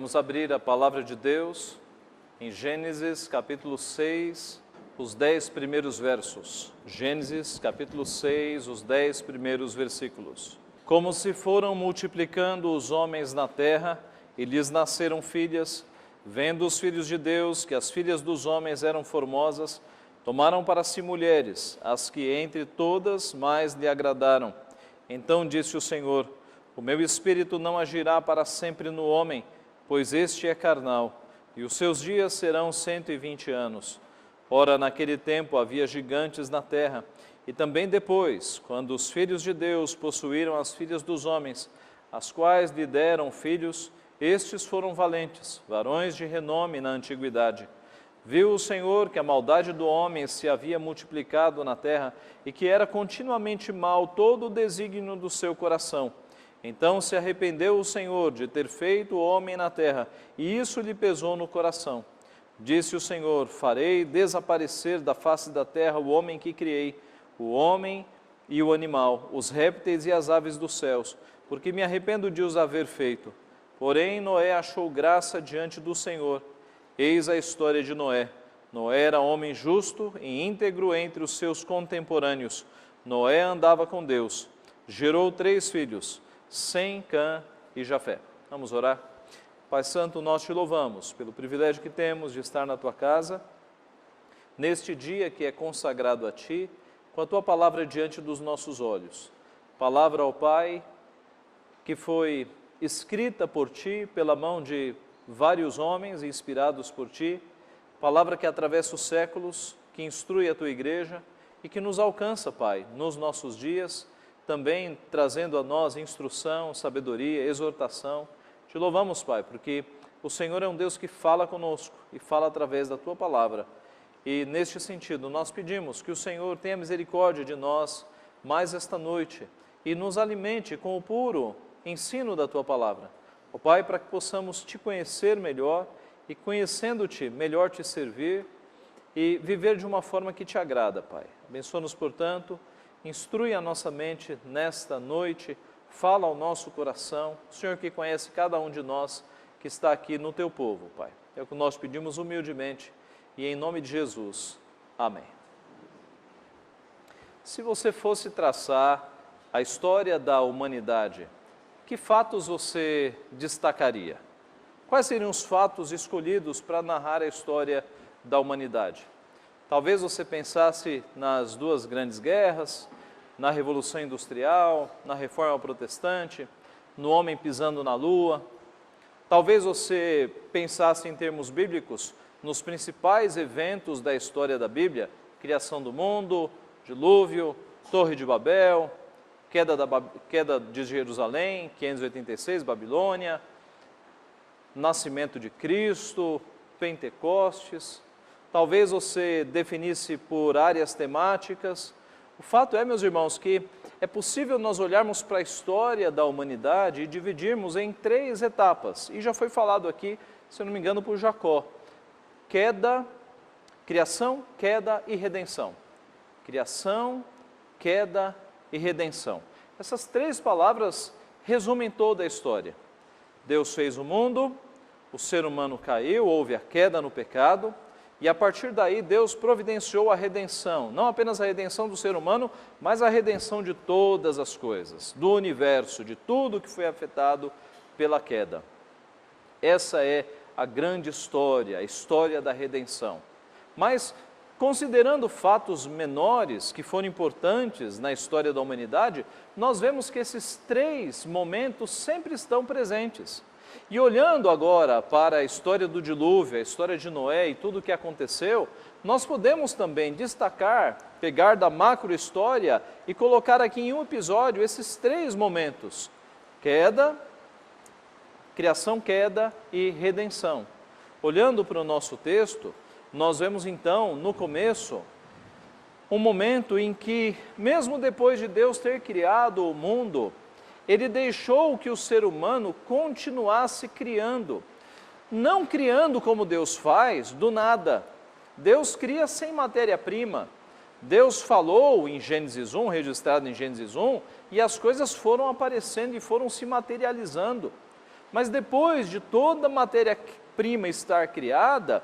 Vamos abrir a palavra de Deus em Gênesis capítulo 6, os 10 primeiros versos. Gênesis capítulo 6, os 10 primeiros versículos. Como se foram multiplicando os homens na terra, e lhes nasceram filhas, vendo os filhos de Deus que as filhas dos homens eram formosas, tomaram para si mulheres, as que entre todas mais lhe agradaram. Então disse o Senhor: o meu espírito não agirá para sempre no homem, pois este é carnal, e os seus dias serão 120 anos. Ora, naquele tempo havia gigantes na terra, e também depois, quando os filhos de Deus possuíram as filhas dos homens, as quais lhe deram filhos, estes foram valentes, varões de renome na antiguidade. Viu o Senhor que a maldade do homem se havia multiplicado na terra, e que era continuamente mal todo o desígnio do seu coração. Então se arrependeu o Senhor de ter feito o homem na terra, e isso lhe pesou no coração. Disse o Senhor: farei desaparecer da face da terra o homem que criei, o homem e o animal, os répteis e as aves dos céus, porque me arrependo de os haver feito. Porém Noé achou graça diante do Senhor. Eis a história de Noé. Noé era homem justo e íntegro entre os seus contemporâneos. Noé andava com Deus. Gerou 3 filhos, Sem, Cã e Jafé. Vamos orar? Pai Santo, nós te louvamos pelo privilégio que temos de estar na tua casa, neste dia que é consagrado a ti, com a tua palavra diante dos nossos olhos. Palavra, ó Pai, que foi escrita por ti, pela mão de vários homens inspirados por ti, palavra que atravessa os séculos, que instrui a tua igreja e que nos alcança, Pai, nos nossos dias, também trazendo a nós instrução, sabedoria, exortação. Te louvamos, Pai, porque o Senhor é um Deus que fala conosco e fala através da tua palavra. E neste sentido, nós pedimos que o Senhor tenha misericórdia de nós mais esta noite e nos alimente com o puro ensino da tua palavra. Ó Pai, para que possamos te conhecer melhor e, conhecendo-te, melhor te servir e viver de uma forma que te agrada, Pai. Abençoa-nos, portanto, instrui a nossa mente nesta noite, fala ao nosso coração, o Senhor que conhece cada um de nós que está aqui no teu povo, Pai. É o que nós pedimos humildemente e em nome de Jesus. Amém. Se você fosse traçar a história da humanidade, que fatos você destacaria? Quais seriam os fatos escolhidos para narrar a história da humanidade? Talvez você pensasse nas 2 grandes guerras, na Revolução Industrial, na Reforma Protestante, no homem pisando na lua. Talvez você pensasse em termos bíblicos nos principais eventos da história da Bíblia: criação do mundo, dilúvio, Torre de Babel, queda de Jerusalém, 586, Babilônia, nascimento de Cristo, Pentecostes. Talvez você definisse por áreas temáticas. O fato é, meus irmãos, que é possível nós olharmos para a história da humanidade e dividirmos em 3 etapas. E já foi falado aqui, se eu não me engano, por Jacó. Criação, queda e redenção. Criação, queda e redenção. Essas 3 palavras resumem toda a história. Deus fez o mundo, o ser humano caiu, houve a queda no pecado, e a partir daí Deus providenciou a redenção, não apenas a redenção do ser humano, mas a redenção de todas as coisas, do universo, de tudo que foi afetado pela queda. Essa é a grande história, a história da redenção. Mas, considerando fatos menores que foram importantes na história da humanidade, nós vemos que esses 3 momentos sempre estão presentes. E olhando agora para a história do dilúvio, a história de Noé e tudo o que aconteceu, nós podemos também destacar, pegar da macro-história e colocar aqui em um episódio esses 3 momentos: queda, criação, queda e redenção. Olhando para o nosso texto, nós vemos então, no começo, um momento em que, mesmo depois de Deus ter criado o mundo, Ele deixou que o ser humano continuasse criando. Não criando como Deus faz, do nada. Deus cria sem matéria-prima. Deus falou em Gênesis 1, registrado em Gênesis 1, e as coisas foram aparecendo e foram se materializando. Mas depois de toda a matéria-prima estar criada,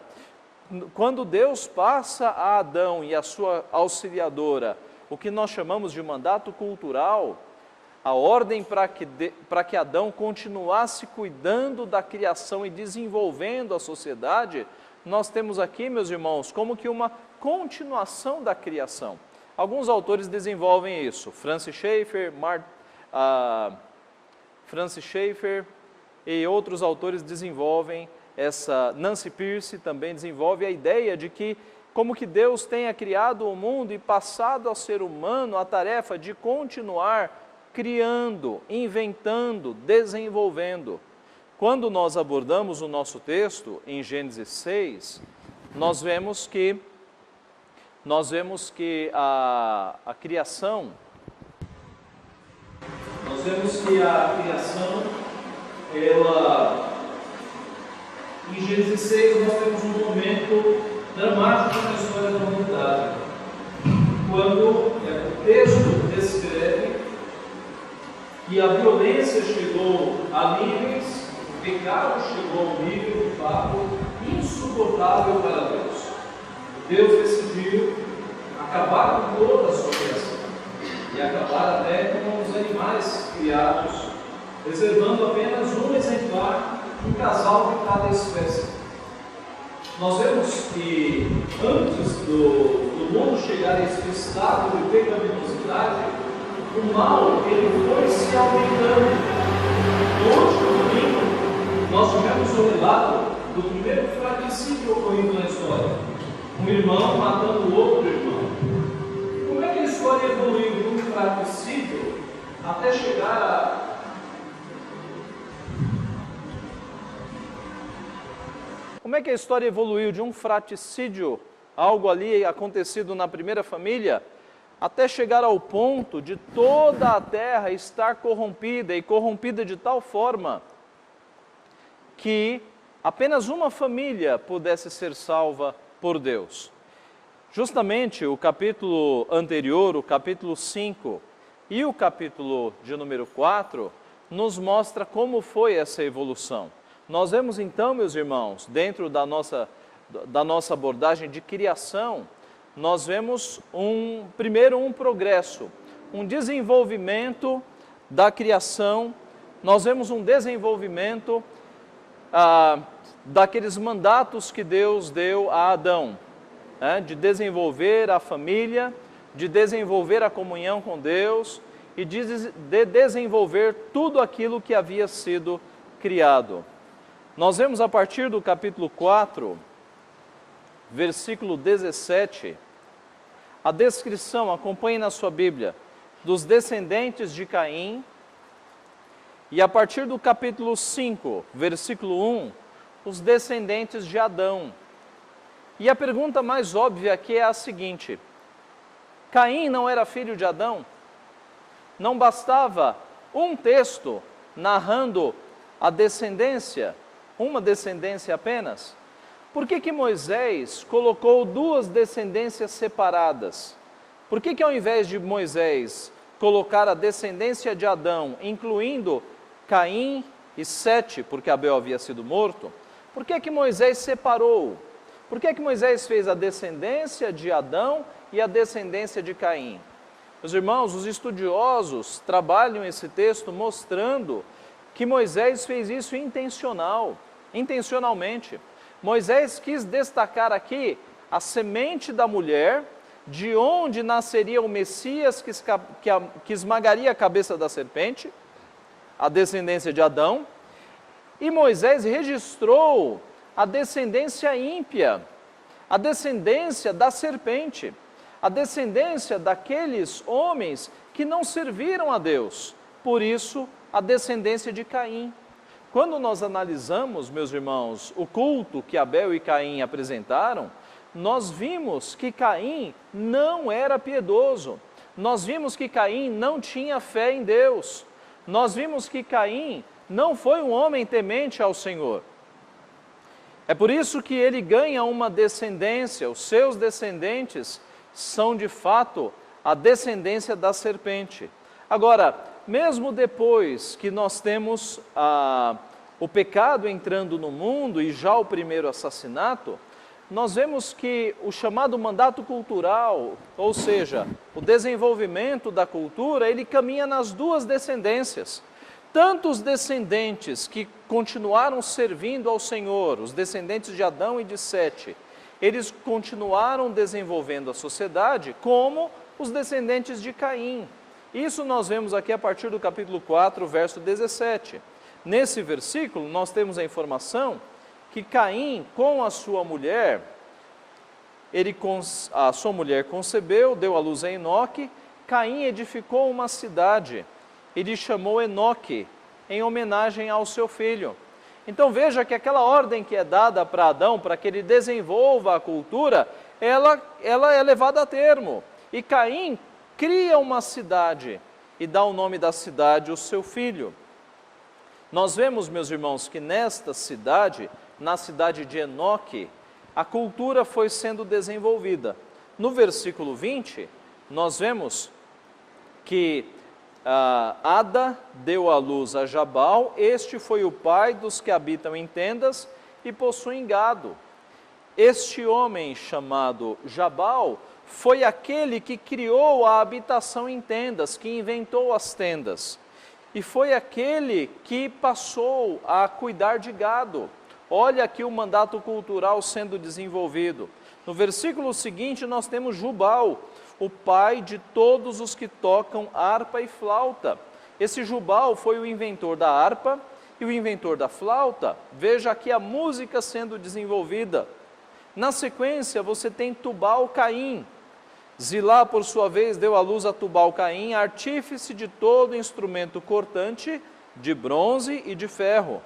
quando Deus passa a Adão e a sua auxiliadora o que nós chamamos de mandato cultural, a ordem para que Adão continuasse cuidando da criação e desenvolvendo a sociedade, nós temos aqui, meus irmãos, como que uma continuação da criação. Alguns autores desenvolvem isso, Francis Schaeffer e outros autores desenvolvem essa, Nancy Pearce também desenvolve a ideia de que como que Deus tenha criado o mundo e passado ao ser humano a tarefa de continuar criando, inventando, desenvolvendo. Quando nós abordamos o nosso texto em Gênesis 6, nós vemos que a criação, ela, em Gênesis 6 nós temos um momento dramático na história da humanidade, quando o texto descreve que a violência chegou a níveis, o pecado chegou a um nível de fato insuportável para Deus. Deus decidiu acabar com toda a sua criação e acabar até com os animais criados, reservando apenas um exemplar, um casal de cada espécie. Nós vemos que antes do mundo chegar a esse estado de pecaminosidade, o mal ele foi se aumentando. No último domingo, nós tivemos o relato do primeiro fratricídio ocorrido na história. Um irmão matando o outro irmão. Como é que a história evoluiu de um fratricídio até chegar a... Como é que a história evoluiu de um fratricídio, algo ali acontecido na primeira família, até chegar ao ponto de toda a terra estar corrompida, e corrompida de tal forma que apenas uma família pudesse ser salva por Deus? Justamente o capítulo anterior, o capítulo 5 e o capítulo de número 4, nos mostra como foi essa evolução. Nós vemos então, meus irmãos, dentro da nossa abordagem de criação, nós vemos primeiro um progresso, um desenvolvimento da criação, nós vemos um desenvolvimento daqueles mandatos que Deus deu a Adão, de desenvolver a família, de desenvolver a comunhão com Deus e de desenvolver tudo aquilo que havia sido criado. Nós vemos a partir do capítulo 4, versículo 17, a descrição, acompanhe na sua Bíblia, dos descendentes de Caim, e a partir do capítulo 5, versículo 1, os descendentes de Adão. E a pergunta mais óbvia aqui é a seguinte: Caim não era filho de Adão? Não bastava um texto narrando a descendência, uma descendência apenas? Por que Moisés colocou duas descendências separadas? Por que ao invés de Moisés colocar a descendência de Adão, incluindo Caim e Sete, porque Abel havia sido morto, por que Moisés separou? Por que Moisés fez a descendência de Adão e a descendência de Caim? Meus irmãos, os estudiosos trabalham esse texto mostrando que Moisés fez isso intencionalmente. Moisés quis destacar aqui a semente da mulher, de onde nasceria o Messias que esmagaria a cabeça da serpente, a descendência de Adão, e Moisés registrou a descendência ímpia, a descendência da serpente, a descendência daqueles homens que não serviram a Deus, por isso a descendência de Caim. Quando nós analisamos, meus irmãos, o culto que Abel e Caim apresentaram, nós vimos que Caim não era piedoso, nós vimos que Caim não tinha fé em Deus, nós vimos que Caim não foi um homem temente ao Senhor. É por isso que ele ganha uma descendência, os seus descendentes são de fato a descendência da serpente. Agora, mesmo depois que nós temos o pecado entrando no mundo e já o primeiro assassinato, nós vemos que o chamado mandato cultural, ou seja, o desenvolvimento da cultura, ele caminha nas duas descendências. Tanto os descendentes que continuaram servindo ao Senhor, os descendentes de Adão e de Sete, eles continuaram desenvolvendo a sociedade, como os descendentes de Caim. Isso nós vemos aqui a partir do capítulo 4, verso 17. Nesse versículo, nós temos a informação que Caim, com a sua mulher, a sua mulher concebeu, deu à luz a Enoque. Caim edificou uma cidade e lhe chamou Enoque, em homenagem ao seu filho. Então veja que aquela ordem que é dada para Adão, para que ele desenvolva a cultura, ela é levada a termo. E Caim cria uma cidade e dá o nome da cidade ao seu filho. Nós vemos, meus irmãos, que nesta cidade, na cidade de Enoque, a cultura foi sendo desenvolvida. No versículo 20, nós vemos que Ada deu à luz a Jabal, este foi o pai dos que habitam em tendas e possuem gado. Este homem chamado Jabal foi aquele que criou a habitação em tendas, que inventou as tendas. E foi aquele que passou a cuidar de gado. Olha aqui o mandato cultural sendo desenvolvido. No versículo seguinte nós temos Jubal, o pai de todos os que tocam harpa e flauta. Esse Jubal foi o inventor da harpa e o inventor da flauta. Veja aqui a música sendo desenvolvida. Na sequência você tem Tubal-Caim. Zilá, por sua vez, deu à luz a Tubal-Caim, artífice de todo instrumento cortante, de bronze e de ferro.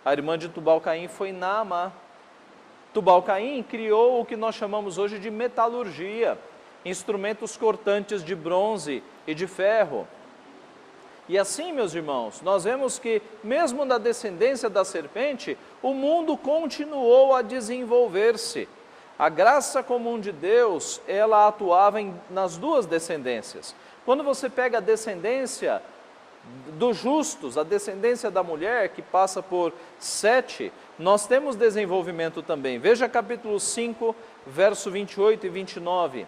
A irmã de Tubal-Caim foi Naamá. Tubal-Caim criou o que nós chamamos hoje de metalurgia, instrumentos cortantes de bronze e de ferro. E assim, meus irmãos, nós vemos que, mesmo na descendência da serpente, o mundo continuou a desenvolver-se. A graça comum de Deus, ela atuava nas duas descendências. Quando você pega a descendência dos justos, a descendência da mulher, que passa por Sete, nós temos desenvolvimento também. Veja capítulo 5, verso 28 e 29.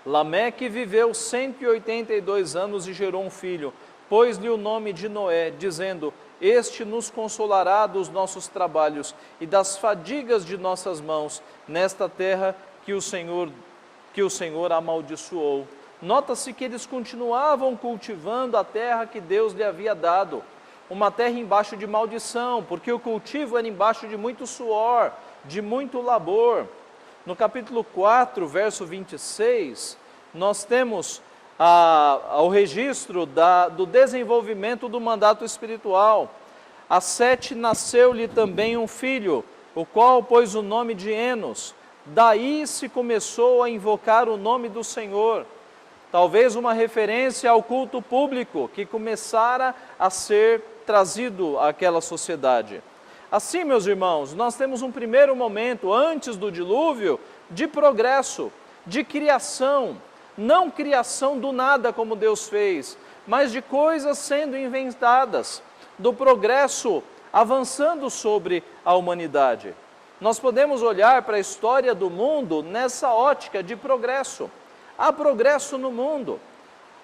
Lameque viveu 182 anos e gerou um filho, pôs-lhe o nome de Noé, dizendo: este nos consolará dos nossos trabalhos e das fadigas de nossas mãos, nesta terra que o Senhor amaldiçoou. Nota-se que eles continuavam cultivando a terra que Deus lhe havia dado, uma terra embaixo de maldição, porque o cultivo era embaixo de muito suor, de muito labor. No capítulo 4, verso 26, nós temos o registro do desenvolvimento do mandato espiritual. A Sete nasceu-lhe também um filho, o qual pôs o nome de Enos. Daí se começou a invocar o nome do Senhor. Talvez uma referência ao culto público que começara a ser trazido àquela sociedade. Assim, meus irmãos, nós temos um primeiro momento, antes do dilúvio, de progresso, de criação. Não criação do nada como Deus fez, mas de coisas sendo inventadas, do progresso avançando sobre a humanidade. Nós podemos olhar para a história do mundo nessa ótica de progresso. Há progresso no mundo.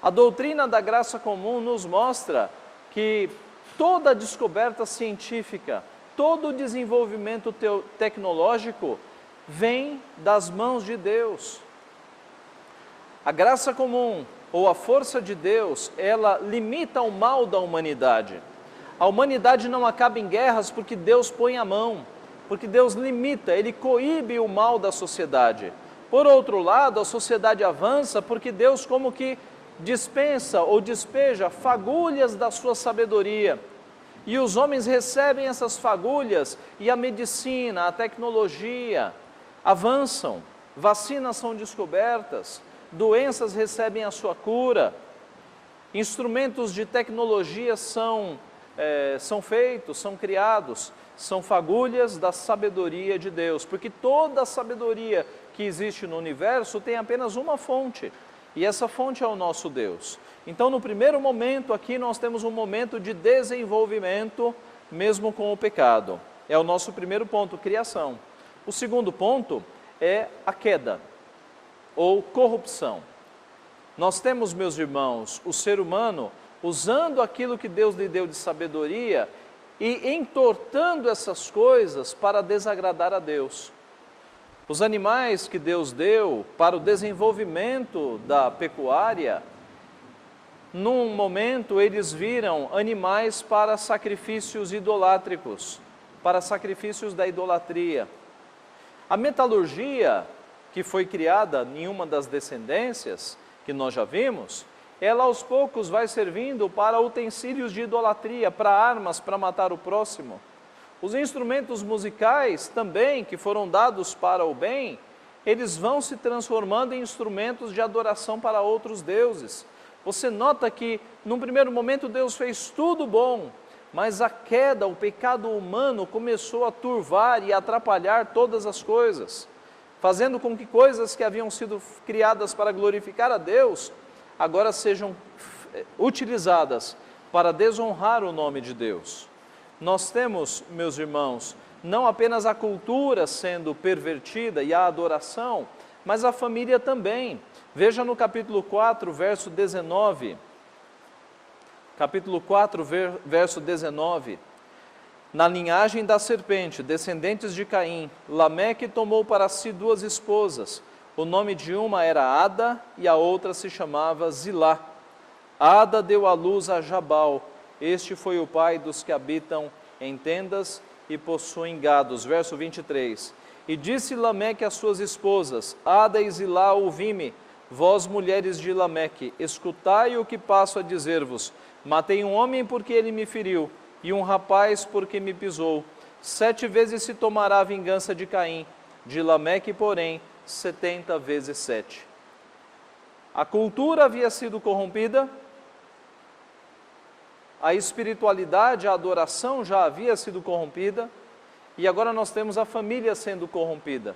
A doutrina da graça comum nos mostra que toda a descoberta científica, todo o desenvolvimento tecnológico vem das mãos de Deus. A graça comum, ou a força de Deus, ela limita o mal da humanidade. A humanidade não acaba em guerras porque Deus põe a mão, porque Deus limita, Ele coíbe o mal da sociedade. Por outro lado, a sociedade avança porque Deus como que dispensa ou despeja fagulhas da sua sabedoria. E os homens recebem essas fagulhas e a medicina, a tecnologia avançam, vacinas são descobertas, doenças recebem a sua cura, instrumentos de tecnologia são feitos, são criados, são fagulhas da sabedoria de Deus, porque toda a sabedoria que existe no universo tem apenas uma fonte, e essa fonte é o nosso Deus. Então, no primeiro momento aqui, nós temos um momento de desenvolvimento mesmo com o pecado. É o nosso primeiro ponto, criação. O segundo ponto é a queda, ou corrupção. Nós temos, meus irmãos, o ser humano usando aquilo que Deus lhe deu de sabedoria e entortando essas coisas para desagradar a Deus. Os animais que Deus deu para o desenvolvimento da pecuária, num momento eles viram animais para sacrifícios idolátricos, para sacrifícios da idolatria. A metalurgia, que foi criada em uma das descendências, que nós já vimos, ela aos poucos vai servindo para utensílios de idolatria, para armas, para matar o próximo. Os instrumentos musicais também, que foram dados para o bem, eles vão se transformando em instrumentos de adoração para outros deuses. Você nota que, num primeiro momento, Deus fez tudo bom, mas a queda, o pecado humano começou a turvar e atrapalhar todas as coisas, fazendo com que coisas que haviam sido criadas para glorificar a Deus, agora sejam utilizadas para desonrar o nome de Deus. Nós temos, meus irmãos, não apenas a cultura sendo pervertida e a adoração, mas a família também. Veja no capítulo 4, verso 19. Capítulo 4, verso 19. Na linhagem da serpente, descendentes de Caim, Lameque tomou para si 2 esposas. O nome de uma era Ada e a outra se chamava Zilá. Ada deu à luz a Jabal. Este foi o pai dos que habitam em tendas e possuem gados. Verso 23. E disse Lameque às suas esposas, Ada e Zilá, ouvi-me, vós mulheres de Lameque, escutai o que passo a dizer-vos. Matei um homem porque ele me feriu, e um rapaz porque me pisou. 7 vezes se tomará a vingança de Caim, de Lameque, porém, 70 vezes 7. A cultura havia sido corrompida, a espiritualidade, a adoração já havia sido corrompida, e agora nós temos a família sendo corrompida.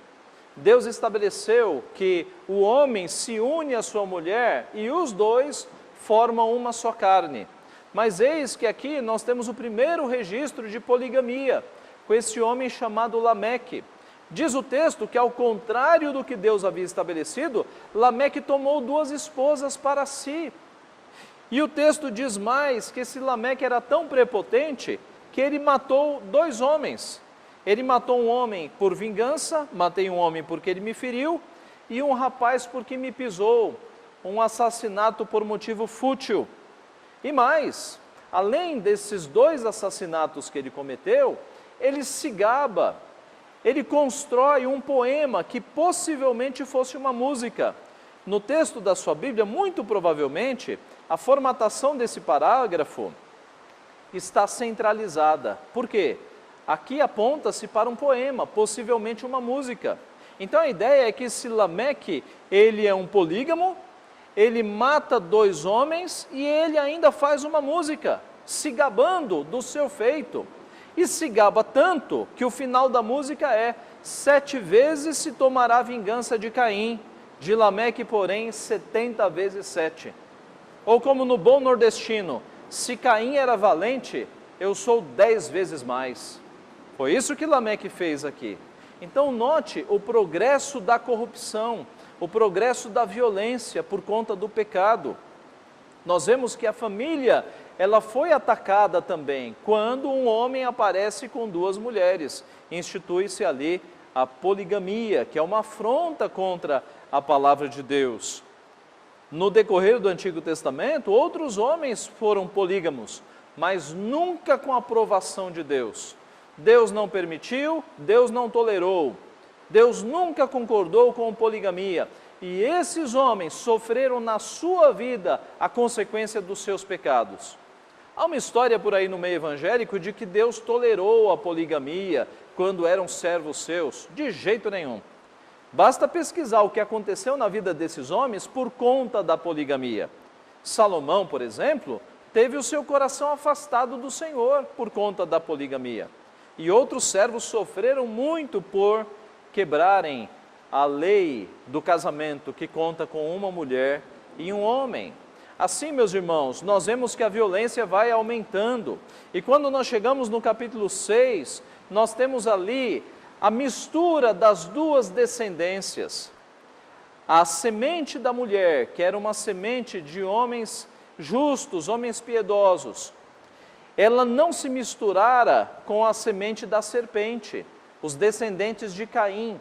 Deus estabeleceu que o homem se une à sua mulher e os dois formam uma só carne. Mas eis que aqui nós temos o primeiro registro de poligamia, com esse homem chamado Lameque. Diz o texto que, ao contrário do que Deus havia estabelecido, Lameque tomou 2 esposas para si. E o texto diz mais que esse Lameque era tão prepotente que ele matou 2 homens. Ele matou um homem por vingança, matei um homem porque ele me feriu, e um rapaz porque me pisou, um assassinato por motivo fútil. E mais, além desses 2 assassinatos que ele cometeu, ele se gaba, ele constrói um poema que possivelmente fosse uma música. No texto da sua Bíblia, muito provavelmente, a formatação desse parágrafo está centralizada. Por quê? Aqui aponta-se para um poema, possivelmente uma música. Então a ideia é que esse Lameque, ele é um polígamo, ele mata 2 homens e ele ainda faz uma música, se gabando do seu feito. E se gaba tanto que o final da música é 7 vezes se tomará vingança de Caim, de Lameque, porém, 70 vezes 7. Ou como no bom nordestino, se Caim era valente, eu sou 10 vezes mais. Foi isso que Lameque fez aqui. Então note o progresso da corrupção, o progresso da violência por conta do pecado. Nós vemos que a família, ela foi atacada também, quando um homem aparece com 2 mulheres. Institui-se ali a poligamia, que é uma afronta contra a palavra de Deus. No decorrer do Antigo Testamento, outros homens foram polígamos, mas nunca com a aprovação de Deus. Deus não permitiu, Deus não tolerou, Deus nunca concordou com a poligamia. E esses homens sofreram na sua vida a consequência dos seus pecados. Há uma história por aí no meio evangélico de que Deus tolerou a poligamia quando eram servos seus. De jeito nenhum. Basta pesquisar o que aconteceu na vida desses homens por conta da poligamia. Salomão, por exemplo, teve o seu coração afastado do Senhor por conta da poligamia. E outros servos sofreram muito por quebrarem a lei do casamento, que conta com uma mulher e um homem. Assim, meus irmãos, nós vemos que a violência vai aumentando. E quando nós chegamos no capítulo 6, nós temos ali a mistura das duas descendências. A semente da mulher, que era uma semente de homens justos, homens piedosos, ela não se misturara com a semente da serpente, os descendentes de Caim.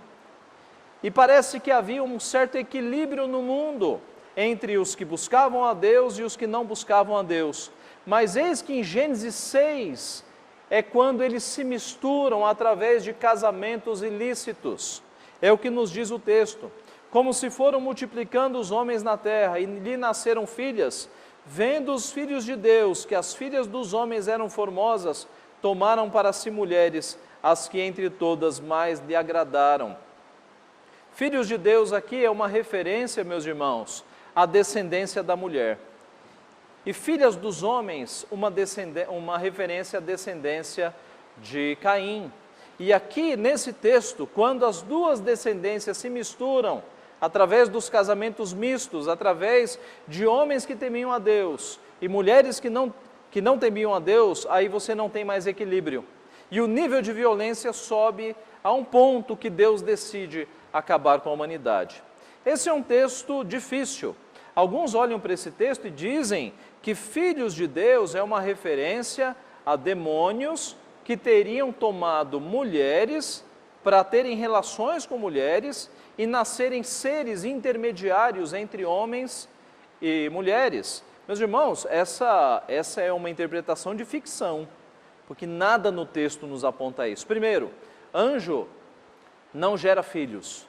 E parece que havia um certo equilíbrio no mundo entre os que buscavam a Deus e os que não buscavam a Deus. Mas eis que em Gênesis 6 é quando eles se misturam através de casamentos ilícitos. É o que nos diz o texto. Como se foram multiplicando os homens na terra, e lhe nasceram filhas, vendo os filhos de Deus, que as filhas dos homens eram formosas, tomaram para si mulheres, as que entre todas mais lhe agradaram. Filhos de Deus aqui é uma referência, meus irmãos, à descendência da mulher. E filhas dos homens, uma referência à descendência de Caim. E aqui, nesse texto, quando as duas descendências se misturam, através dos casamentos mistos, através de homens que temiam a Deus e mulheres que não temiam a Deus, aí você não tem mais equilíbrio. E o nível de violência sobe a um ponto que Deus decide acabar com a humanidade. Esse é um texto difícil. Alguns olham para esse texto e dizem que filhos de Deus é uma referência a demônios que teriam tomado mulheres para terem relações com mulheres e nascerem seres intermediários entre homens e mulheres. Meus irmãos, essa é uma interpretação de ficção, porque nada no texto nos aponta isso. Primeiro, anjo não gera filhos.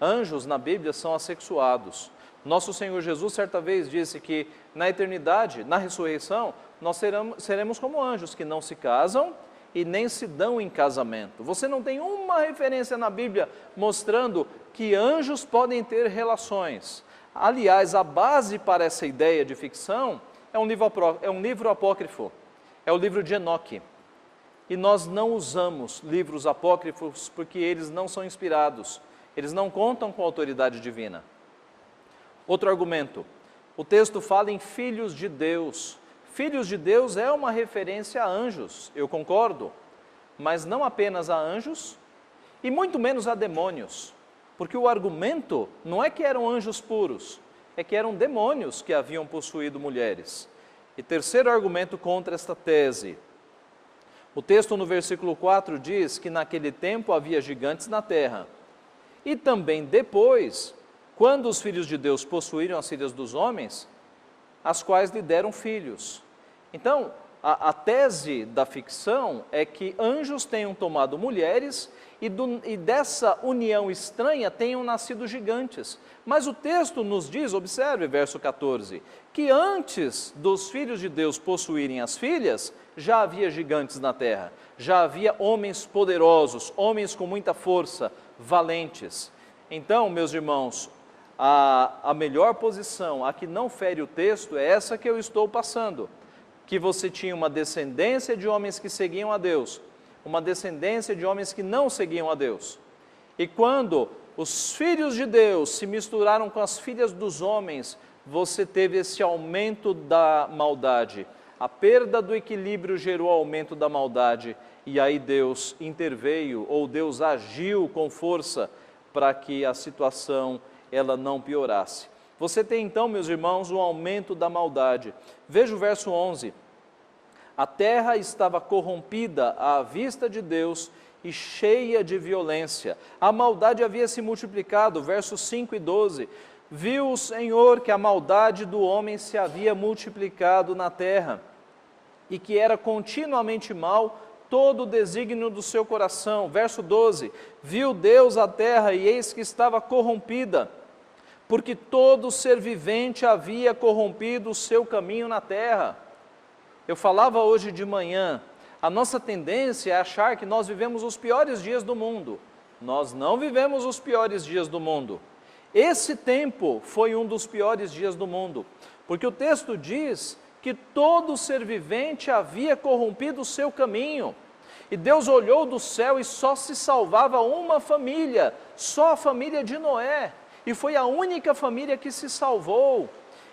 Anjos na Bíblia são assexuados. Nosso Senhor Jesus certa vez disse que na eternidade, na ressurreição, nós seremos como anjos que não se casam e nem se dão em casamento. Você não tem uma referência na Bíblia mostrando que anjos podem ter relações. Aliás, a base para essa ideia de ficção é um livro apócrifo, é o livro de Enoque. E nós não usamos livros apócrifos porque eles não são inspirados, eles não contam com a autoridade divina. Outro argumento, o texto fala em filhos de Deus. Filhos de Deus é uma referência a anjos, eu concordo, mas não apenas a anjos e muito menos a demônios, porque o argumento não é que eram anjos puros, é que eram demônios que haviam possuído mulheres. E terceiro argumento contra esta tese, o texto no versículo 4 diz que naquele tempo havia gigantes na terra, e também depois, quando os filhos de Deus possuíram as filhas dos homens, as quais lhe deram filhos. Então, a tese da ficção é que anjos tenham tomado mulheres e dessa união estranha tenham nascido gigantes. Mas o texto nos diz, observe verso 14, que antes dos filhos de Deus possuírem as filhas, já havia gigantes na terra, já havia homens poderosos, homens com muita força, valentes. Então, meus irmãos, a melhor posição, a que não fere o texto, é essa que eu estou passando, que você tinha uma descendência de homens que seguiam a Deus, uma descendência de homens que não seguiam a Deus. E quando os filhos de Deus se misturaram com as filhas dos homens, você teve esse aumento da maldade. A perda do equilíbrio gerou aumento da maldade, e aí Deus interveio, ou Deus agiu com força para que a situação ela não piorasse. Você tem então, meus irmãos, um aumento da maldade. Veja o verso 11. A terra estava corrompida à vista de Deus e cheia de violência. A maldade havia se multiplicado, versos 5 e 12. Viu o Senhor que a maldade do homem se havia multiplicado na terra, e que era continuamente mal todo o desígnio do seu coração. Verso 12. Viu Deus a terra, e eis que estava corrompida, porque todo ser vivente havia corrompido o seu caminho na terra. Eu falava hoje de manhã, a nossa tendência é achar que nós vivemos os piores dias do mundo. Nós não vivemos os piores dias do mundo. Esse tempo foi um dos piores dias do mundo, porque o texto diz que todo ser vivente havia corrompido o seu caminho. E Deus olhou do céu e só se salvava uma família, só a família de Noé. E foi a única família que se salvou.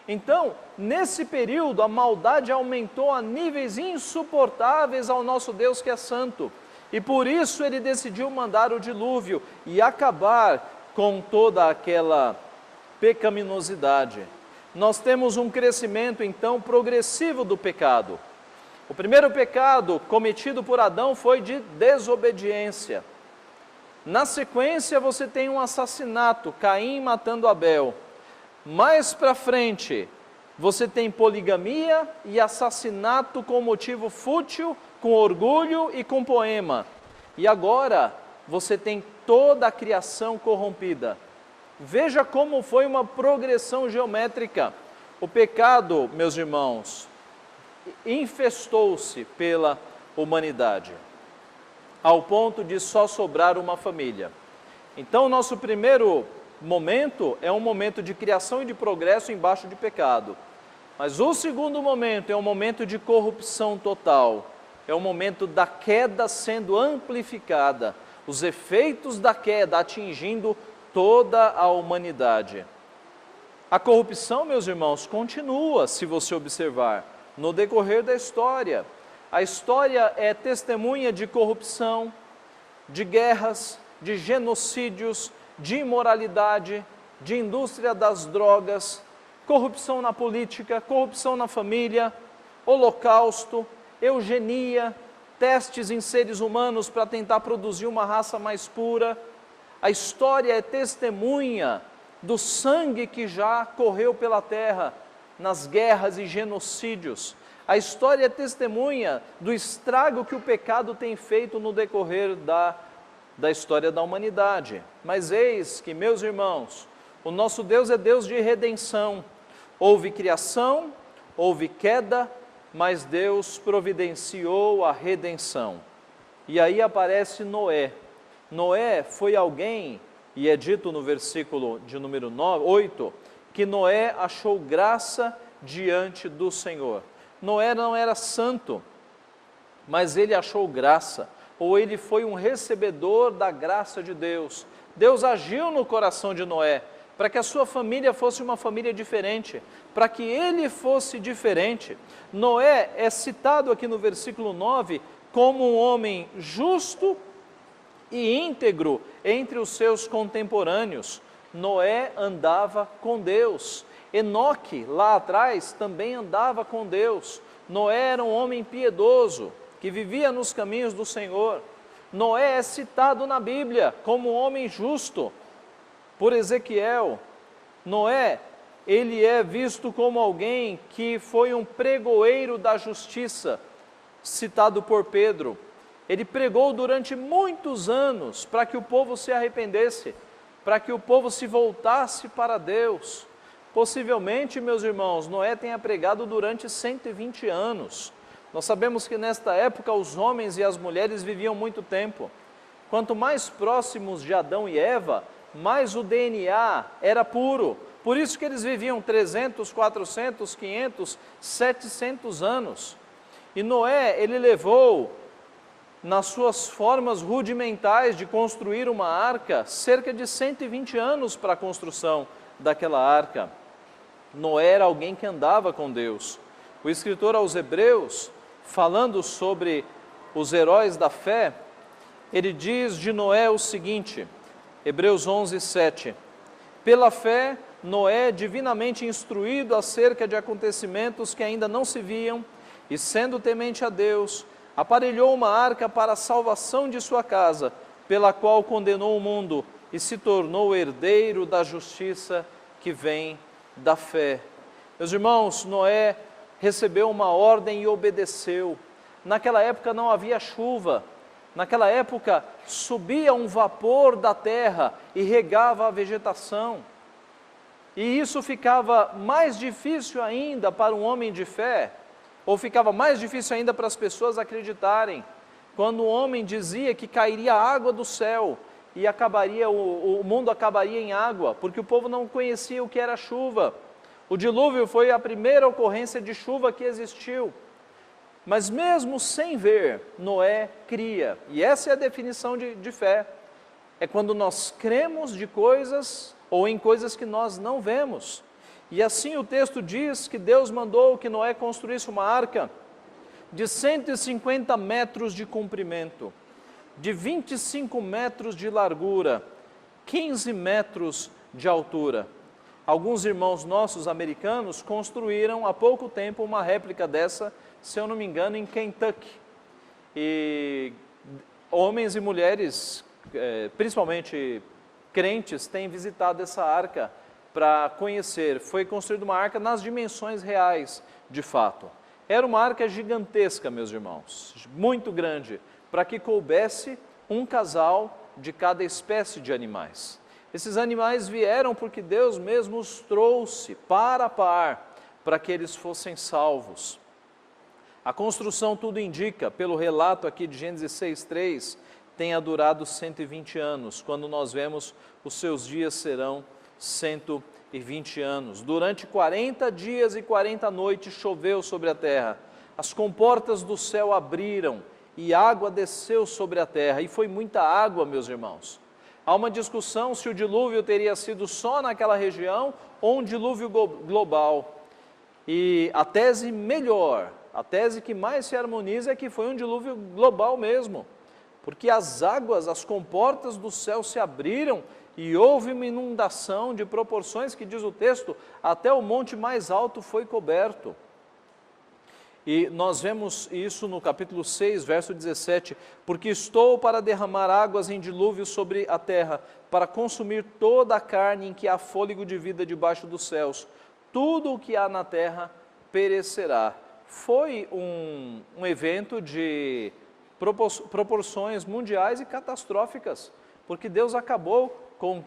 Então, nesse período, a maldade aumentou a níveis insuportáveis ao nosso Deus que é santo. E por isso ele decidiu mandar o dilúvio e acabar com toda aquela pecaminosidade. Nós temos um crescimento, então, progressivo do pecado. O primeiro pecado cometido por Adão foi de desobediência. Na sequência, você tem um assassinato, Caim matando Abel. Mais para frente, você tem poligamia e assassinato com motivo fútil, com orgulho e com poema. E agora, você tem toda a criação corrompida. Veja como foi uma progressão geométrica. O pecado, meus irmãos, infestou-se pela humanidade, ao ponto de só sobrar uma família. Então, nosso primeiro momento é um momento de criação e de progresso embaixo de pecado. Mas o segundo momento é um momento de corrupção total. É o momento da queda sendo amplificada, os efeitos da queda atingindo toda a humanidade. A corrupção, meus irmãos, continua, se você observar, no decorrer da história. A história é testemunha de corrupção, de guerras, de genocídios, de imoralidade, de indústria das drogas, corrupção na política, corrupção na família, holocausto, eugenia, testes em seres humanos para tentar produzir uma raça mais pura. A história é testemunha do sangue que já correu pela terra nas guerras e genocídios. A história é testemunha do estrago que o pecado tem feito no decorrer da história da humanidade. Mas eis que, meus irmãos, o nosso Deus é Deus de redenção. Houve criação, houve queda, mas Deus providenciou a redenção. E aí aparece Noé. Noé foi alguém, e é dito no versículo de número 8, que Noé achou graça diante do Senhor. Noé não era santo, mas ele achou graça, ou ele foi um recebedor da graça de Deus. Deus agiu no coração de Noé, para que a sua família fosse uma família diferente, para que ele fosse diferente. Noé é citado aqui no versículo 9 como um homem justo e íntegro entre os seus contemporâneos. Noé andava com Deus. Enoque, lá atrás, também andava com Deus. Noé era um homem piedoso, que vivia nos caminhos do Senhor. Noé é citado na Bíblia como um homem justo por Ezequiel. Noé, ele é visto como alguém que foi um pregoeiro da justiça, citado por Pedro. Ele pregou durante muitos anos para que o povo se arrependesse, para que o povo se voltasse para Deus. Possivelmente, meus irmãos, Noé tenha pregado durante 120 anos. Nós sabemos que nesta época os homens e as mulheres viviam muito tempo. Quanto mais próximos de Adão e Eva, mais o DNA era puro. Por isso que eles viviam 300, 400, 500, 700 anos. E Noé, ele levou, nas suas formas rudimentais de construir uma arca, cerca de 120 anos para a construção daquela arca. Noé era alguém que andava com Deus. O escritor aos Hebreus, falando sobre os heróis da fé, ele diz de Noé o seguinte, Hebreus 11, 7. Pela fé, Noé, divinamente instruído acerca de acontecimentos que ainda não se viam, e sendo temente a Deus, aparelhou uma arca para a salvação de sua casa, pela qual condenou o mundo e se tornou herdeiro da justiça que vem da fé. Meus irmãos, Noé recebeu uma ordem e obedeceu. Naquela época não havia chuva. Naquela época subia um vapor da terra e regava a vegetação. E isso ficava mais difícil ainda para um homem de fé, ou ficava mais difícil ainda para as pessoas acreditarem, quando o homem dizia que cairia água do céu e o mundo acabaria em água, porque o povo não conhecia o que era chuva. O dilúvio foi a primeira ocorrência de chuva que existiu. Mas mesmo sem ver, Noé cria. E essa é a definição de fé. É quando nós cremos de coisas ou em coisas que nós não vemos. E assim o texto diz que Deus mandou que Noé construísse uma arca de 150 metros de comprimento, de 25 metros de largura, 15 metros de altura. Alguns irmãos nossos americanos construíram há pouco tempo uma réplica dessa, se eu não me engano, em Kentucky. E homens e mulheres, principalmente crentes, têm visitado essa arca para conhecer. Foi construída uma arca nas dimensões reais, de fato. Era uma arca gigantesca, meus irmãos, muito grande, para que coubesse um casal de cada espécie de animais. Esses animais vieram porque Deus mesmo os trouxe par a par, para que eles fossem salvos. A construção, tudo indica, pelo relato aqui de Gênesis 6:3, tenha durado 120 anos. Quando nós vemos, os seus dias serão 120 anos. Durante 40 dias e 40 noites choveu sobre a terra. As comportas do céu abriram e água desceu sobre a terra. E foi muita água, meus irmãos. Há uma discussão se o dilúvio teria sido só naquela região ou um dilúvio global. E a tese melhor, a tese que mais se harmoniza é que foi um dilúvio global mesmo. Porque as águas, as comportas do céu se abriram e houve uma inundação de proporções que, diz o texto, até o monte mais alto foi coberto. E nós vemos isso no capítulo 6, verso 17, porque estou para derramar águas em dilúvio sobre a terra, para consumir toda a carne em que há fôlego de vida debaixo dos céus. Tudo o que há na terra perecerá. Foi um evento de proporções mundiais e catastróficas, porque Deus acabou com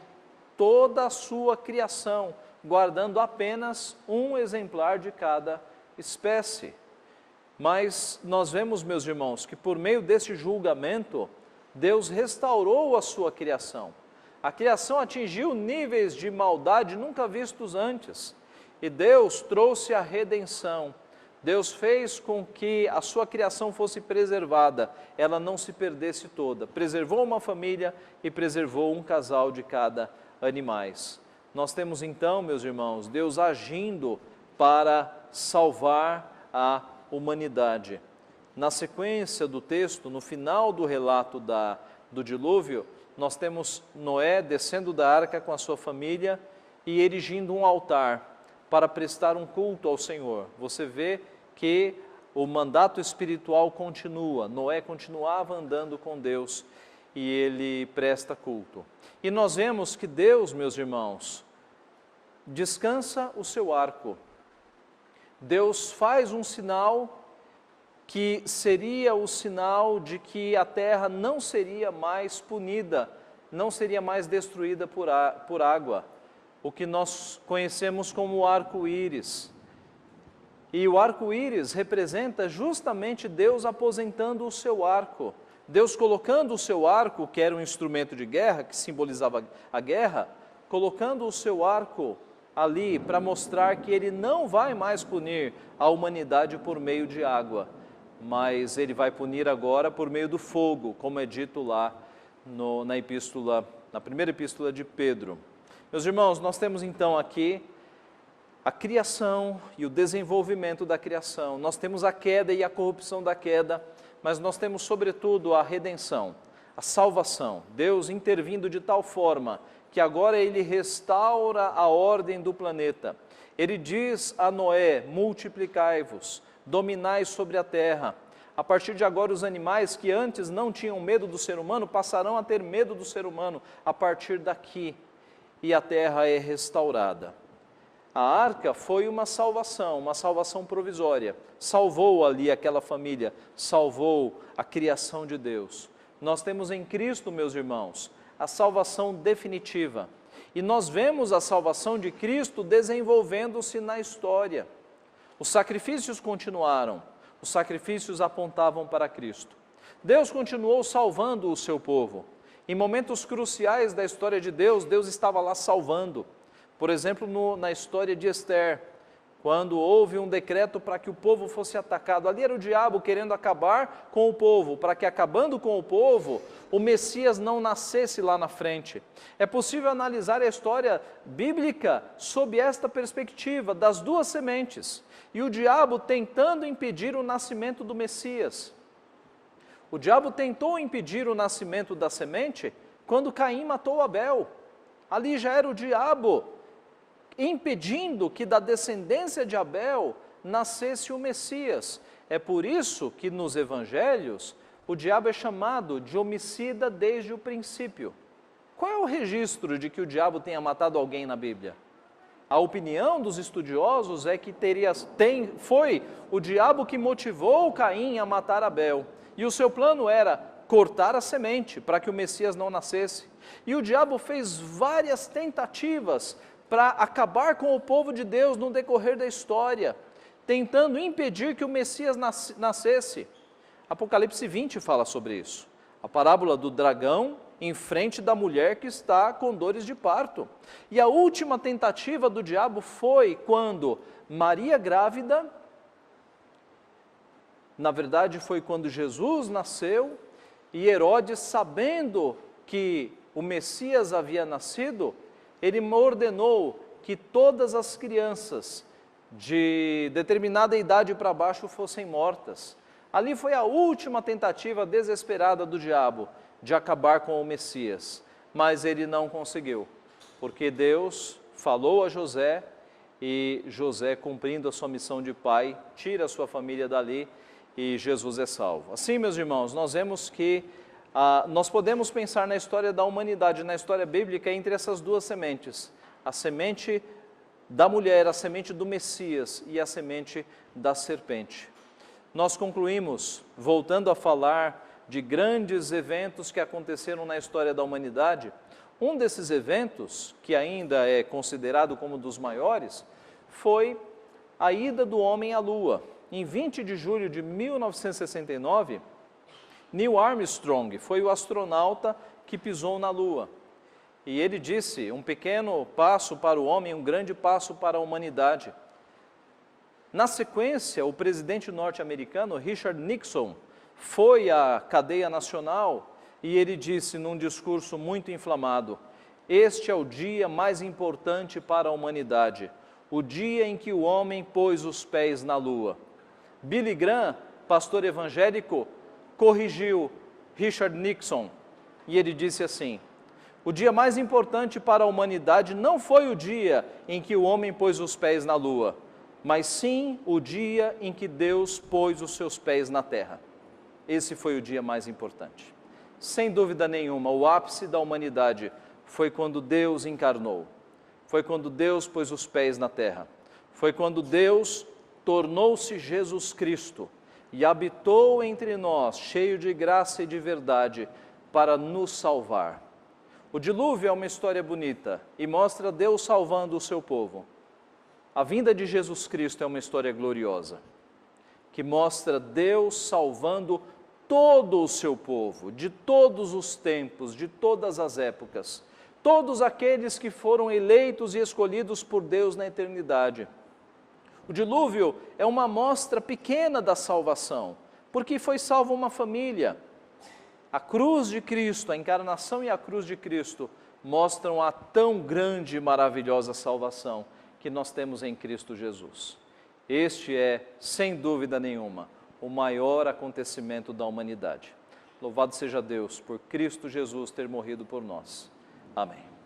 toda a sua criação, guardando apenas um exemplar de cada espécie. Mas nós vemos, meus irmãos, que por meio desse julgamento, Deus restaurou a sua criação. A criação atingiu níveis de maldade nunca vistos antes. E Deus trouxe a redenção. Deus fez com que a sua criação fosse preservada, ela não se perdesse toda. Preservou uma família e preservou um casal de cada animais. Nós temos então, meus irmãos, Deus agindo para salvar a humanidade. Na sequência do texto, no final do relato do dilúvio, nós temos Noé descendo da arca com a sua família e erigindo um altar para prestar um culto ao Senhor. Você vê que o mandato espiritual continua. Noé continuava andando com Deus e ele presta culto. E nós vemos que Deus, meus irmãos, descansa o seu arco. Deus faz um sinal que seria o sinal de que a terra não seria mais punida, não seria mais destruída por água, o que nós conhecemos como o arco-íris. E o arco-íris representa justamente Deus aposentando o seu arco, Deus colocando o seu arco, que era um instrumento de guerra, que simbolizava a guerra, colocando o seu arco ali para mostrar que ele não vai mais punir a humanidade por meio de água, mas ele vai punir agora por meio do fogo, como é dito lá na primeira epístola de Pedro. Meus irmãos, nós temos então aqui a criação e o desenvolvimento da criação. Nós temos a queda e a corrupção da queda, mas nós temos sobretudo a redenção, a salvação. Deus intervindo de tal forma que agora Ele restaura a ordem do planeta. Ele diz a Noé: multiplicai-vos, dominai sobre a terra. A partir de agora, os animais que antes não tinham medo do ser humano, passarão a ter medo do ser humano a partir daqui, e a terra é restaurada. A arca foi uma salvação provisória. Salvou ali aquela família, salvou a criação de Deus. Nós temos em Cristo, meus irmãos, a salvação definitiva. E nós vemos a salvação de Cristo desenvolvendo-se na história. Os sacrifícios continuaram, os sacrifícios apontavam para Cristo. Deus continuou salvando o seu povo. Em momentos cruciais da história de Deus, Deus estava lá salvando. Por exemplo, na história de Esther, quando houve um decreto para que o povo fosse atacado. Ali era o diabo querendo acabar com o povo, para que acabando com o povo, o Messias não nascesse lá na frente. É possível analisar a história bíblica sob esta perspectiva, das duas sementes, e o diabo tentando impedir o nascimento do Messias. O diabo tentou impedir o nascimento da semente quando Caim matou Abel. Ali já era o diabo impedindo que da descendência de Abel nascesse o Messias. É por isso que nos evangelhos o diabo é chamado de homicida desde o princípio. Qual é o registro de que o diabo tenha matado alguém na Bíblia? A opinião dos estudiosos é que foi o diabo que motivou Caim a matar Abel. E o seu plano era cortar a semente para que o Messias não nascesse. E o diabo fez várias tentativas para acabar com o povo de Deus no decorrer da história, tentando impedir que o Messias nascesse. Apocalipse 20 fala sobre isso. A parábola do dragão em frente da mulher que está com dores de parto. E a última tentativa do diabo foi quando Maria grávida, na verdade foi quando Jesus nasceu, e Herodes, sabendo que o Messias havia nascido, ele ordenou que todas as crianças de determinada idade para baixo fossem mortas. Ali foi a última tentativa desesperada do diabo de acabar com o Messias, mas ele não conseguiu, porque Deus falou a José, e José, cumprindo a sua missão de pai, tira a sua família dali e Jesus é salvo. Assim, meus irmãos, nós vemos que nós podemos pensar na história da humanidade, na história bíblica, entre essas duas sementes, a semente da mulher, a semente do Messias e a semente da serpente. Nós concluímos, voltando a falar de grandes eventos que aconteceram na história da humanidade. Um desses eventos, que ainda é considerado como dos maiores, foi a ida do homem à Lua. Em 20 de julho de 1969, Neil Armstrong foi o astronauta que pisou na Lua. E ele disse, um pequeno passo para o homem, um grande passo para a humanidade. Na sequência, o presidente norte-americano, Richard Nixon, foi à cadeia nacional e ele disse num discurso muito inflamado: este é o dia mais importante para a humanidade, o dia em que o homem pôs os pés na Lua. Billy Graham, pastor evangélico, corrigiu Richard Nixon e ele disse assim: o dia mais importante para a humanidade não foi o dia em que o homem pôs os pés na Lua, mas sim o dia em que Deus pôs os seus pés na terra. Esse foi o dia mais importante. Sem dúvida nenhuma, o ápice da humanidade foi quando Deus encarnou. Foi quando Deus pôs os pés na terra. Foi quando Deus tornou-se Jesus Cristo e habitou entre nós, cheio de graça e de verdade, para nos salvar. O dilúvio é uma história bonita e mostra Deus salvando o seu povo. A vinda de Jesus Cristo é uma história gloriosa, que mostra Deus salvando todo o seu povo, de todos os tempos, de todas as épocas, todos aqueles que foram eleitos e escolhidos por Deus na eternidade. O dilúvio é uma amostra pequena da salvação, porque foi salva uma família. A cruz de Cristo, a encarnação e a cruz de Cristo mostram a tão grande e maravilhosa salvação que nós temos em Cristo Jesus. Este é, sem dúvida nenhuma, o maior acontecimento da humanidade. Louvado seja Deus por Cristo Jesus ter morrido por nós. Amém.